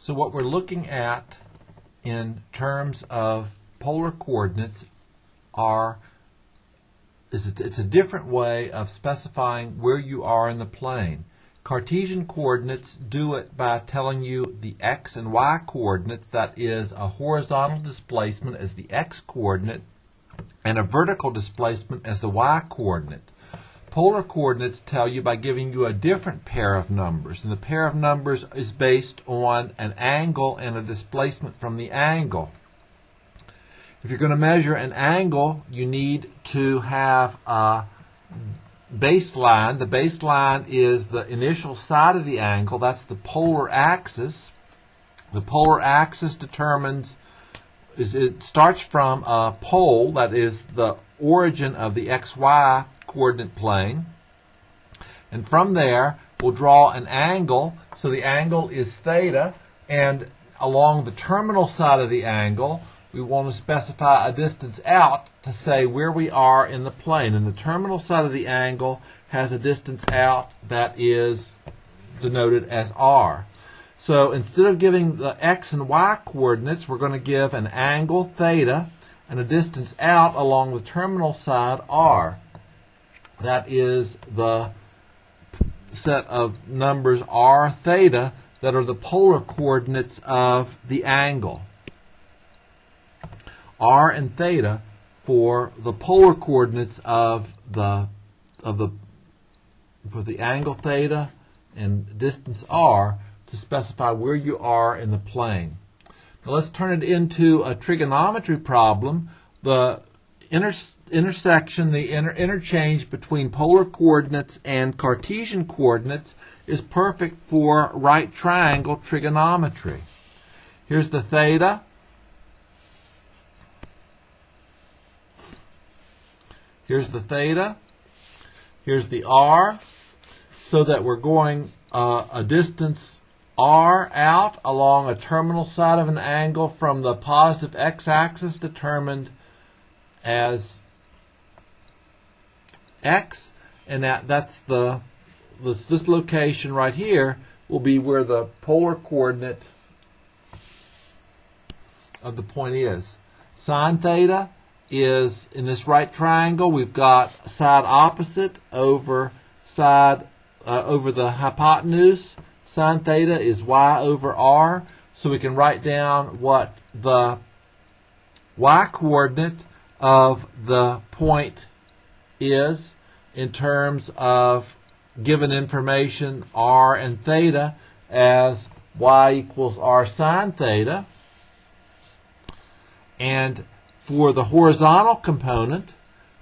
So what we're looking at in terms of polar coordinates it's a different way of specifying where you are in the plane. Cartesian coordinates do it by telling you the x and y coordinates, that is a horizontal displacement as the x coordinate and a vertical displacement as the y coordinate. Polar coordinates tell you by giving you a different pair of numbers, and the pair of numbers is based on an angle and a displacement from the angle. If you're going to measure an angle, you need to have a baseline. The baseline is the initial side of the angle. That's the polar axis. The polar axis it starts from a pole, that is the origin of the xy coordinate plane. And from there, we'll draw an angle. So the angle is theta, and along the terminal side of the angle, we want to specify a distance out to say where we are in the plane. And the terminal side of the angle has a distance out that is denoted as r. So instead of giving the x and y coordinates, we're going to give an angle theta and a distance out along the terminal side r. That is the set of numbers r theta that are the polar coordinates of the angle. R and theta for the polar coordinates for the angle theta and distance r to specify where you are in the plane. Now let's turn it into a trigonometry problem. The intersection, the interchange between polar coordinates and Cartesian coordinates is perfect for right triangle trigonometry. Here's the theta. Here's the theta. Here's the r. So that we're going a distance r out along a terminal side of an angle from the positive x-axis determined as x, and that's this location right here will be where the polar coordinate of the point is. Sine theta is, in this right triangle, we've got side opposite over the hypotenuse. Sine theta is y over r. So we can write down what the y coordinate of the point is in terms of given information r and theta as y equals r sine theta. And for the horizontal component,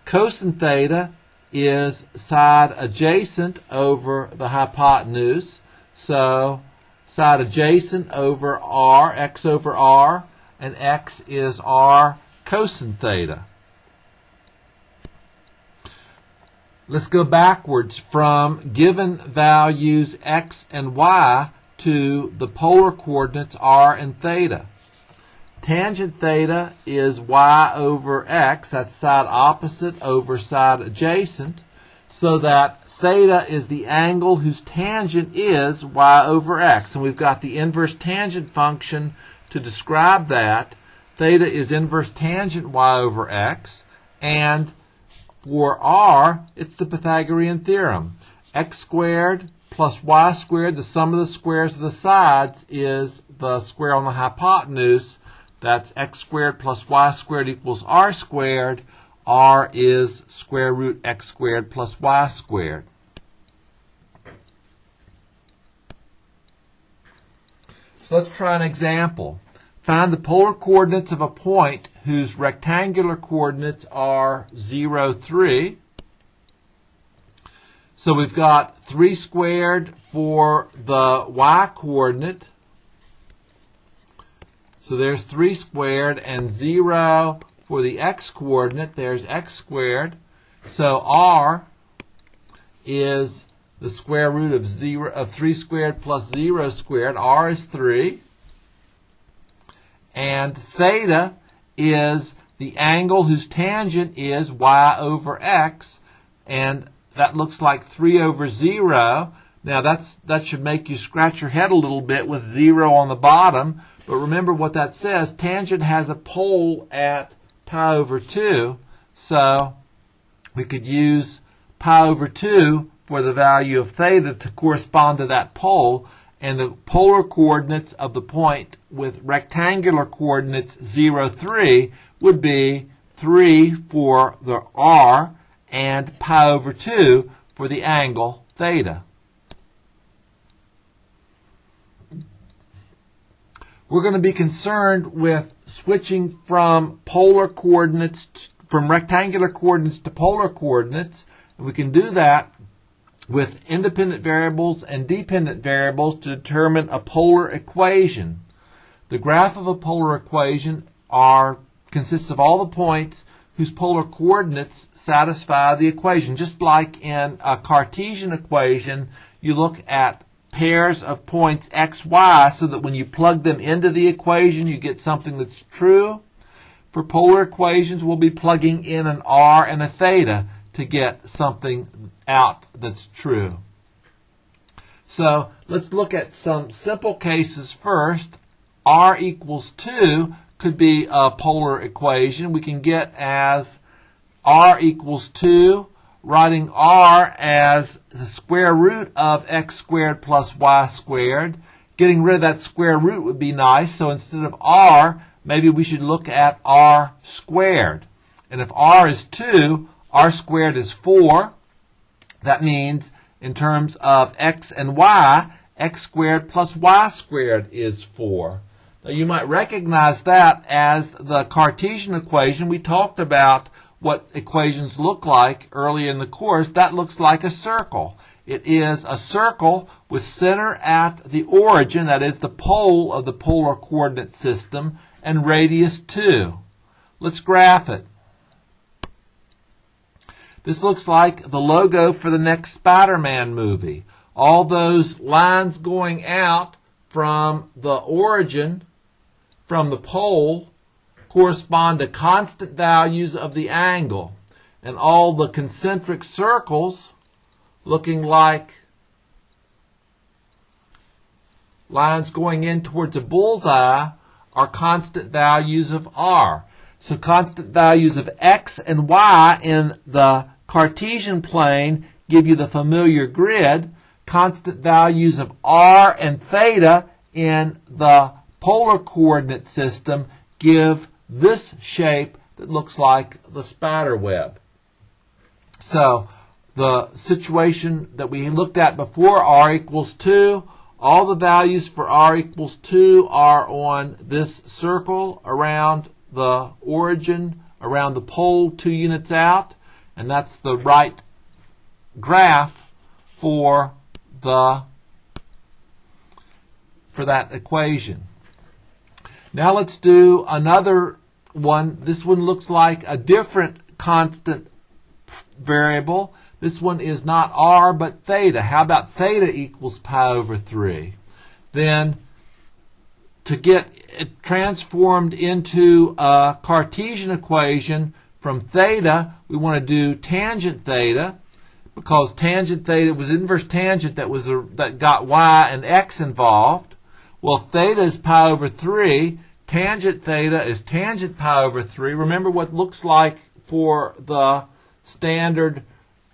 cosine theta is side adjacent over the hypotenuse. So side adjacent over r, x over r, and x is r cosine theta. Let's go backwards from given values x and y to the polar coordinates r and theta. Tangent theta is y over x, that's side opposite over side adjacent, so that theta is the angle whose tangent is y over x. And we've got the inverse tangent function to describe that. Theta is inverse tangent y over x, and for r, it's the Pythagorean theorem. X squared plus y squared, the sum of the squares of the sides is the square on the hypotenuse. That's x squared plus y squared equals r squared. R is square root x squared plus y squared. So let's try an example. Find the polar coordinates of a point whose rectangular coordinates are 0, 3. So we've got 3 squared for the y coordinate. So there's 3 squared, and 0 for the x coordinate. There's x squared. So r is the square root of 3 squared plus 0 squared. R is 3. And theta is the angle whose tangent is y over x. And that looks like 3 over 0. Now that should make you scratch your head a little bit with 0 on the bottom, but remember what that says. Tangent has a pole at pi over 2, so we could use pi over 2 for the value of theta to correspond to that pole, and the polar coordinates of the point with rectangular coordinates 0, 3 would be 3 for the r and pi over 2 for the angle theta. We're going to be concerned with switching from polar coordinates, from rectangular coordinates to polar coordinates, and we can do that with independent variables and dependent variables to determine a polar equation. The graph of a polar equation consists of all the points whose polar coordinates satisfy the equation. Just like in a Cartesian equation, you look at pairs of points x, y, so that when you plug them into the equation, you get something that's true. For polar equations, we'll be plugging in an r and a theta to get something out that's true. So let's look at some simple cases first. R equals 2 could be a polar equation. We can get as r equals 2, writing r as the square root of x squared plus y squared. Getting rid of that square root would be nice, so instead of r, maybe we should look at r squared. And if r is 2, r squared is 4. That means in terms of x and y, x squared plus y squared is 4. Now you might recognize that as the Cartesian equation. We talked about what equations look like early in the course. That looks like a circle. It is a circle with center at the origin, that is the pole of the polar coordinate system, and radius 2. Let's graph it. This looks like the logo for the next Spider-Man movie. All those lines going out from the origin, from the pole, correspond to constant values of the angle. And all the concentric circles looking like lines going in towards a bullseye are constant values of r. So constant values of x and y in the Cartesian plane give you the familiar grid. Constant values of r and theta in the polar coordinate system give this shape that looks like the spider web. So the situation that we looked at before, r equals 2, all the values for r equals 2 are on this circle around the origin, around the pole 2 units out, and that's the right graph for that equation. Now let's do another one. This one looks like a different constant variable. This one is not r but theta. How about theta equals pi over 3? Then to get it transformed into a Cartesian equation from theta, we want to do tangent theta, because tangent theta was inverse tangent that got y and x involved. Well, theta is pi over 3. Tangent theta is tangent pi over 3. Remember what it looks like for the standard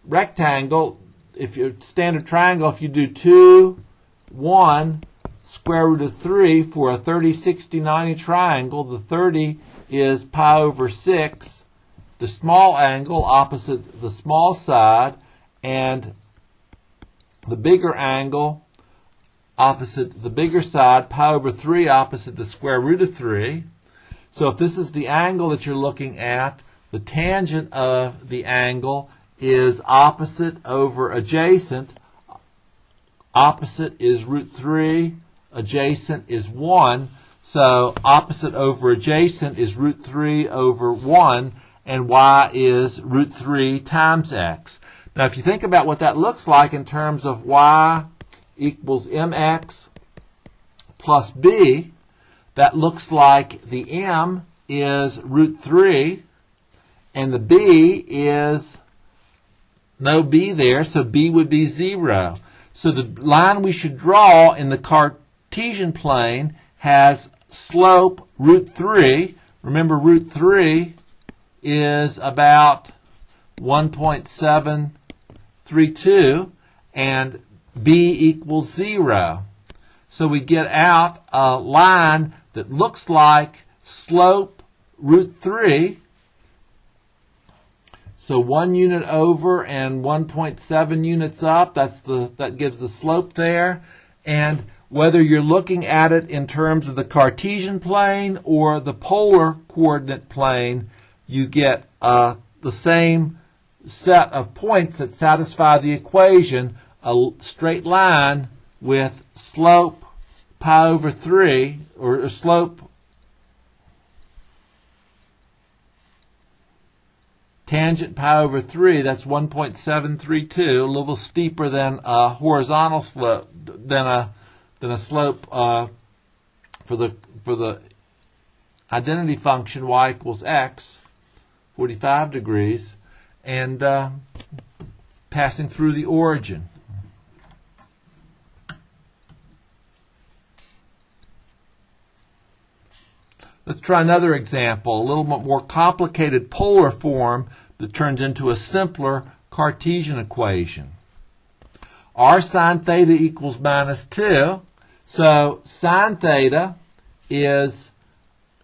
rectangle. If you're standard triangle, if you do 2, 1, square root of 3 for a 30, 60, 90 triangle, the 30 is pi over 6, the small angle opposite the small side, and the bigger angle opposite the bigger side, pi over 3 opposite the square root of 3. So if this is the angle that you're looking at, the tangent of the angle is opposite over adjacent. Opposite is root 3, adjacent is 1. So opposite over adjacent is root 3 over 1, and y is root 3 times x. Now if you think about what that looks like in terms of y equals mx plus b, that looks like the m is root 3, and the b is no b there, so b would be 0. So the line we should draw in the Cartesian plane has slope root 3. Remember, root 3 is about 1.732, and b equals 0. So we get out a line that looks like slope root 3. So 1 unit over and 1.7 units up, that gives the slope there. And whether you're looking at it in terms of the Cartesian plane or the polar coordinate plane, you get the same set of points that satisfy the equation, a straight line with slope pi over 3, or slope tangent pi over 3, that's 1.732, a little steeper than a horizontal slope, than a slope for the identity function y equals x, 45 degrees, and passing through the origin. Let's try another example, a little bit more complicated polar form that turns into a simpler Cartesian equation. R sine theta equals minus 2. So sine theta is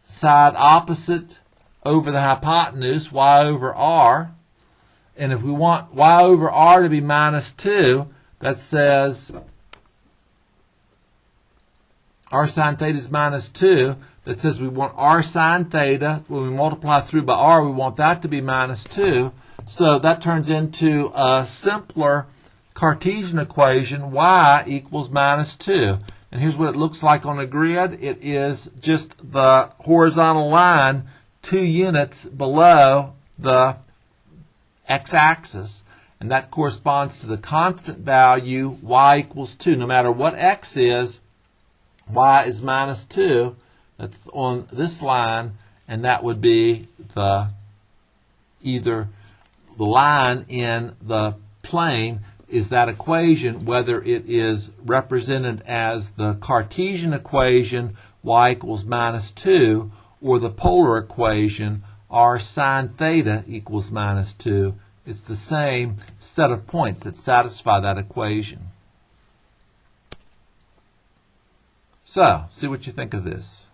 side opposite over the hypotenuse, y over r. And if we want y over r to be minus 2, that says r sine theta is minus 2. That says we want r sine theta, when we multiply through by r, we want that to be minus 2. So that turns into a simpler Cartesian equation, y equals minus 2. And here's what it looks like on a grid. It is just the horizontal line 2 units below the x-axis. And that corresponds to the constant value y equals 2. No matter what x is, y is minus 2. That's on this line, and that would be either the line in the plane is that equation, whether it is represented as the Cartesian equation y equals minus 2 or the polar equation r sine theta equals minus 2. It's the same set of points that satisfy that equation. So, see what you think of this.